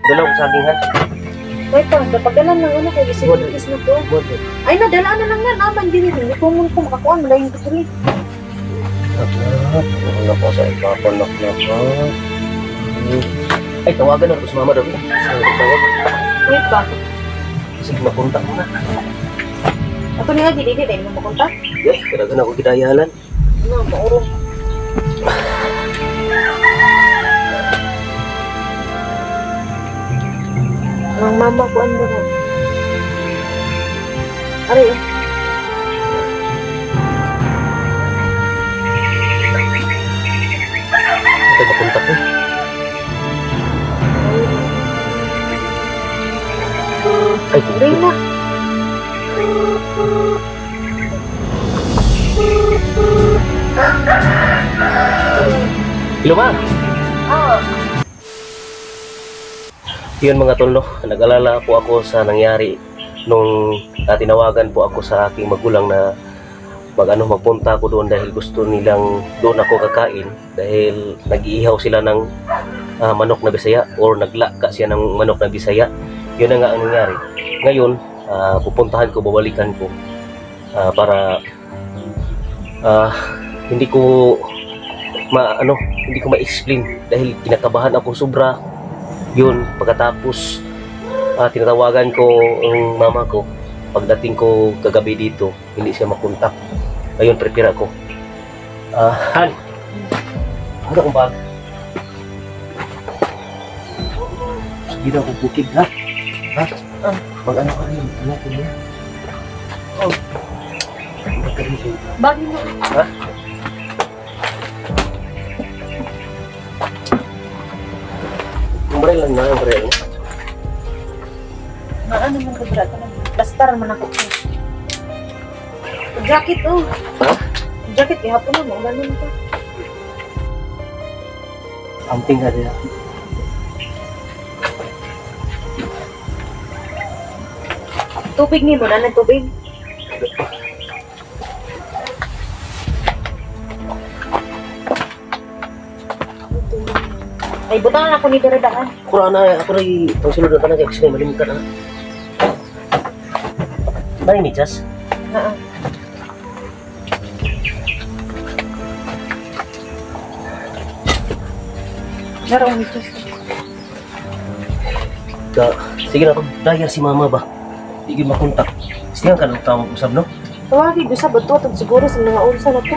Dalaw ko saging ha. Wait pa, napagalan lang ano kay isikis na to. Buwan. Ay, nadala na lang nga naman din rin. Ito mo kung makakuha, malayin ko rin. Wala ko sa ipapanak na ka. Ay, tawagan ako sa mama daw. Wait pa. Sige, mapunta mo na. Ako niya, dili tayo mo makunta. Yes, karagan ako kidayalan. Ano, maurong. Ang mama ko ano na. Aray, Ito, mapunta ko. Ay, aray na. Hello, ma. Yun mga tol, no? Nag-alala po ako sa nangyari nung tinawagan po ako sa aking magulang na magpunta ako doon dahil gusto nilang doon ako kakain dahil nag-iihaw sila ng manok na Bisaya or naglaka siya ng manok na Bisaya. Yun na nga ang nangyari. Ngayon, pupuntahan ko, babalikan ko para hindi ko ma-explain dahil kinakabahan ako sobra. Yun, pagkatapos tinatawagan ko ang mama ko. Pagdating ko kagabi dito, hindi siya makontak. Ngayon, prepare ako. Han, ano akong bag? Sige na akong bukid, ha? Ha? Mag-ano ka rin, ano ko niya? Oh. Bagay mo. Ha? Umbrella lang na, umbrella. Ano man ka brata na. Bastar man ako. Jacket oh. Ha? Jacket ihapon na mo, ganun ka. Amping ka din. Tubig ni mo na ng tubig. Ay, butang ako ni Daradaan. Kurang na, ako rin, ang sulod na talaga, kasi malimit ka na. Bani ni Chas? Oo. Narong ito. Sige na, daya si mama ba? Hindi ko makontak. Siya ka nang tawag usab, no? Tawagi, doon sa bato, at siguro sa mga unsa na to.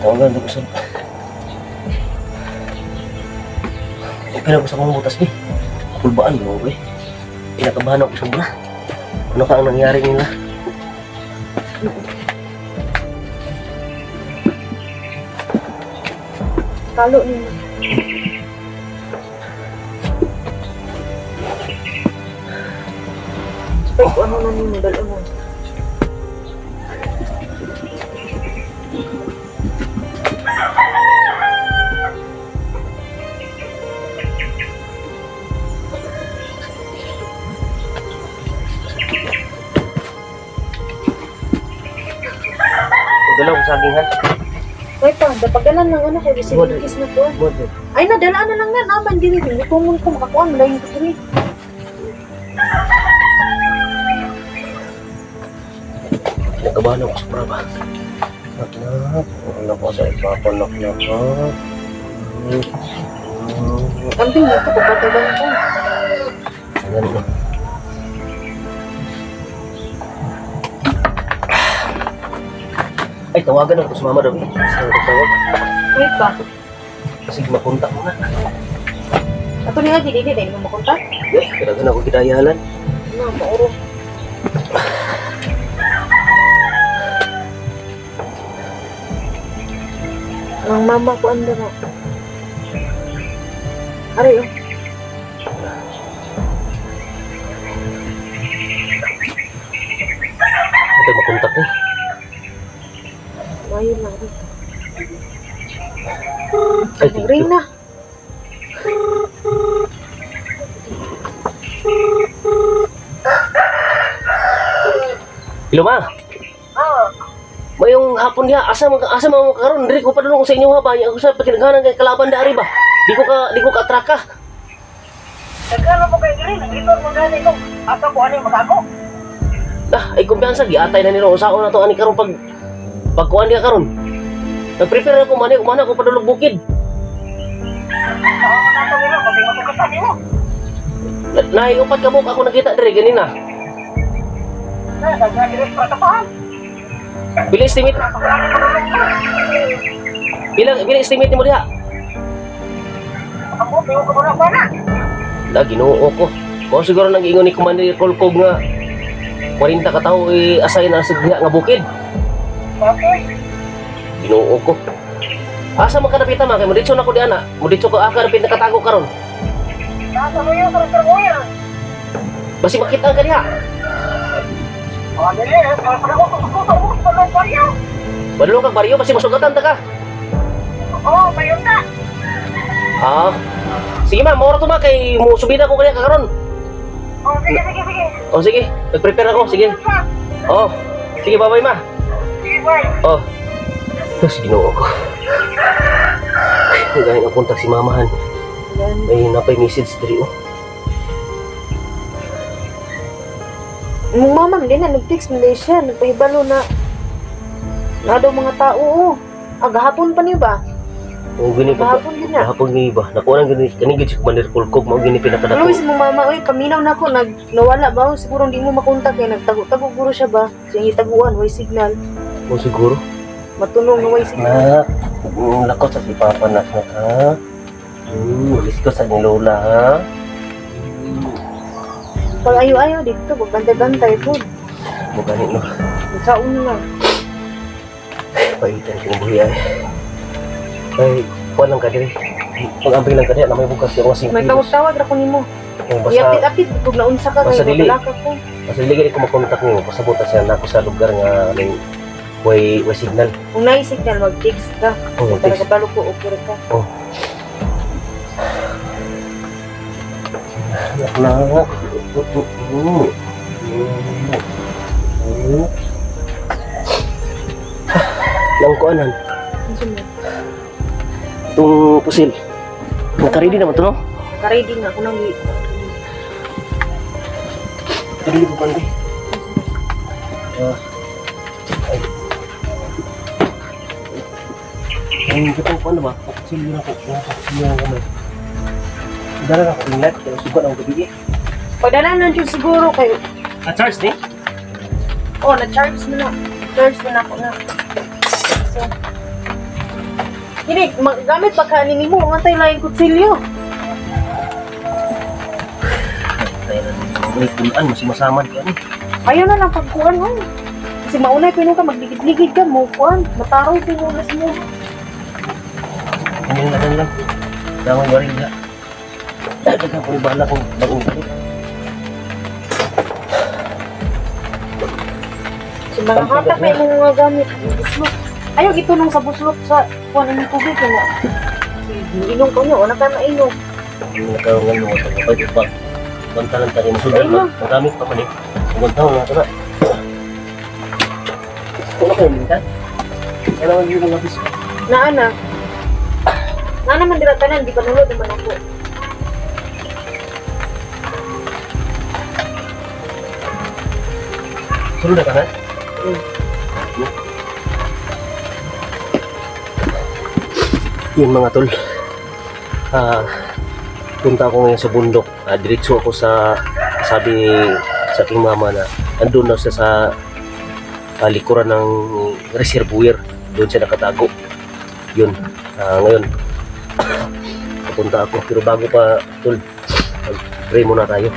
Tawagan na usab. Okay na ko sa mga butas, be. Kulbaan mo, be. Pinakabahan ako sobra. Ano ka ang nangyari nila? Kalo niyo. Spike, ano na niyo, dalo mo. Dalaw ko saging, ha? Wait pa, napagalan lang ano kay isikis na to. Ay, nadala na lang nga naman din rin. Ito mo ko makakuha, malayin ko rin. Nakabahan ako sobra ba? Wala ko sa ipapanak na ka. Kamping mo ito, papatagal ko. Ayan na. Ay, tawagan ako sa mama daw. Wait pa. Kasi mapunta mo na. Ako niya, dili tayo mo makunta. Yes, karagan ako kidayalan. Ano, maurong. Ang mama ko ando na. Aray oh. Ito makontak eh. Ayun lang. Ay, thank Ring you. na. Hello, ma. Mayong hapon niya, asa mo karon, diri ko padulong sa inyo ha ba? Ako sa pakinaganan kay kalaban dari ba? Di ko ka atraka. Nagkano mo kay Green, nag-return mo gani ko. Asa ko ano yung magako? Ay kumpiyansa giatay na nilo usaon na to ani karon pagkuan dia karon. Nag-prepare ako man umana ko padulog bukid. Saan mo nato nila, pati masukatan mo. Naiupat ka mo ako nakita diri ganina. Nagkadiris pa tapahan. Pila estimate? Pila estimate mo diha? Ako, piyo ko muna ba na? Da Ginoo ko. Mao siguro nang ingon ni Commander Kolkob nga 40 ka tawo i-assign na sa diha nga bukid. Okay. Ginoo ko. Asa man ka napita man kay mo ditso na ko di ana. Mo ditso ko aka napit nakatago karon. Nasa mo yung karakter mo yan. Basi makita ka diha. Mga dili, para ko susukuto mo sa mga baryo. Badulong kag baryo basi masugatan ta ka. Oo, mayon na. Ah. Sige ma'am, moro to ma kay mo subida ko kaya karon. Oo, sige, sige, sige. Oh sige, nag-prepare ako, sige. Oh. Sige, bye-bye ma. Sige, bye. Oh. Mas Ginoo ko. Ay, galing ang kontak si mamahan. May napay message diri oh. Mong mama, hindi na, nag-text mo din siya, nagpahibalo na daw mga tao, oh. Gahapon pa niyo ba? Mo gini pa. Gahapon din na. Gahapon gini ba? Nakuha nang gini kanigid si Commander Kolkob mo gini pinakadako. Luis, mong mama, oy, paminaw na ako, nawala ba? Siguro hindi mo makontak eh, nagtago-tago guro siya ba? Siyang itaguan, way signal. O siguro. Matulong na way signal. Lakot sa si Papa na ha. Ulis ko sa ni Lola ha. Pag ayaw-ayaw dito, magbantay-bantay po. Mugani no. Saon na. Paitan kong buhi ay. Ay, kuha lang ka diri. Pag-amping lang ka diri na may bukas yung mga 5 May tawag-tawag ra ko nimo. Basta, Iapit-apit, kung naunsa ka basta kayo, dili. mabalaka ko. basta dili ko makontak nimo. Pasabot siya na ako sa lugar nga may way signal. Kung naisignal, mag-text ka. Oh, Kung talaga balo ko, okay ka. Oh. Nak. Lang ko anan. Itong pusil. Naka-ready naman to no? Naka-ready na ako nang Ready ko pandi. Ay. Ay, ito po ano ba? Pusil yun ako. Pusil yun ako may. Dala na ako ingat. Kaya sugat ako gabi. Padala na dyan siguro kayo. Na-charge ni? Oh, na-charge mo na. Charge mo na ako na. So, hindi, gamit pa kanin mo. Ngantay lang yung kutsilyo. Kaya na may pulaan. Masimasamad ka ni. Ayaw na lang pagkuhan mo. Kasi maunay pinong ka, magligid-ligid ka mo. Kuhan, mataraw ko mo mo. Hindi na lang lang. Damang waring na. Dagang ko ibala kong bagong balik. So, mga hatak na yung mga gamit. Yung buslot. Ayaw, itulong sa buslot sa kuhan ng tubig. Inong ko nyo, o naka na inom. Yung nagkaroon ng mga pwede pa. Bantalan tayo. Masudan Ayun. magamit pa pa ni. Ang taon na ito na. Kung ako yung mintan. Kailangan yun ang labis. Naana. Naana man dira tanan, di pa nulod naman ako. Suruh dah kan? Yun mga tol. Punta ako ngayon sa bundok. Diretso ako sa sabi ni sa aking mama na andun na siya sa likuran ng reservoir. Doon siya nakatago. Yun. Ngayon pupunta ako. Pero bago pa tol, pray muna tayo.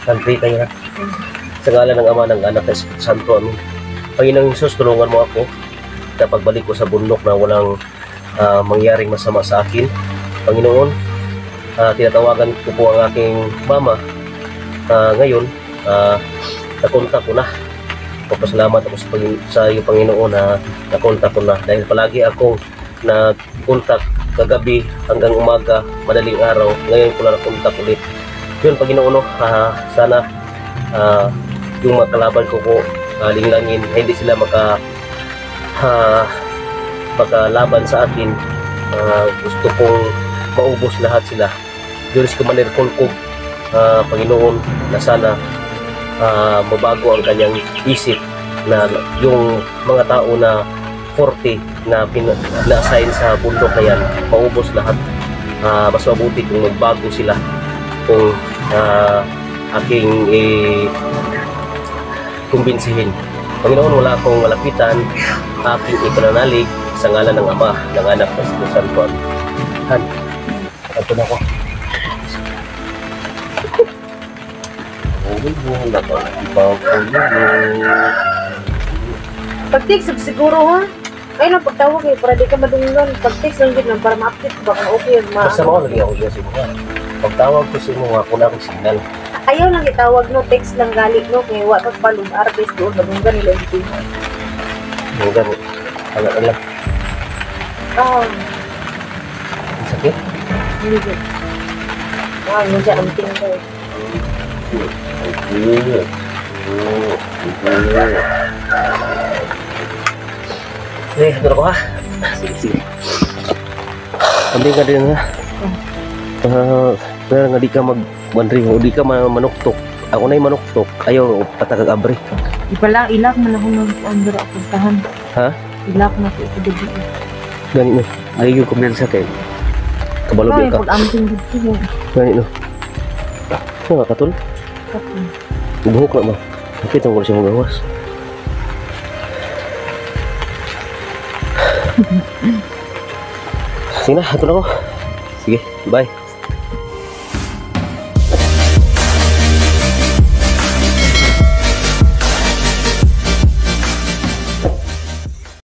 Pray tayo na. Sa ngalan ng Ama, ng Anak, ng Espiritu Santo, amin. Panginoong Jesus, tulungan mo ako na pagbalik ko sa bundok na walang mangyaring masama sa akin. Panginoon, tinatawagan ko po ang aking mama. Ngayon, nakontak ko na. Papasalamat ako sa iyo, Panginoon, na nakontak ko na. Dahil palagi akong nakontak kagabi hanggang umaga, madaling araw. Ngayon ko na nakontak ulit. Yun, Panginoon, sana yung mga kalaban ko linglangin, hindi sila pagkalaban sa akin. Gusto kong maubos lahat sila. Diyos ko manirkulkog, Panginoon, na sana mabago ang kanyang isip na yung mga tao na 40 na na-assign sa bundok na yan, maubos lahat. Mas mabuti kung magbago sila, kung aking kumbinsihin. Panginoon, wala akong malapitan, aking ipananalig sa ngalan ng Ama, ng Anak, ng Espiritu Santo. Han, ito na ko. Pag-text siguro ha. Ay na pagtawag eh para di ka madunggan. Pag-text lang din lang para ma-update ko baka okay yun. Basta mo, lagi ako dyan sa mga. Pagtawag ko sa mga, wala akong signal. Ayaw lang itawag no, text lang galit no. Kaya wala kang palong arbes doon. Madunggan nila yung team. Yung gano'n. Alam lang. Ah, Ang sakit. hindi ko. Ah, yun dyan ang tingin ko. Eh, ito na ko ha. Sige, sige. Kambing ka din ha. Pero nga di ka mag-wandering o di ka manuktok. Ako na yung manuktok. Ayaw patagag abri. Ipala, ilak man ako mag-under ako tahan. Ha? Ilak na ko ito dito. Ganit no. Ayaw yung kumyansa kay kabalo Ay, ka. pag-amping dito. Ganit no. Ano nga katul? Buhok na ba? Nakita mo ko siya magawas. Sige na, ito na ko. Sige, bye.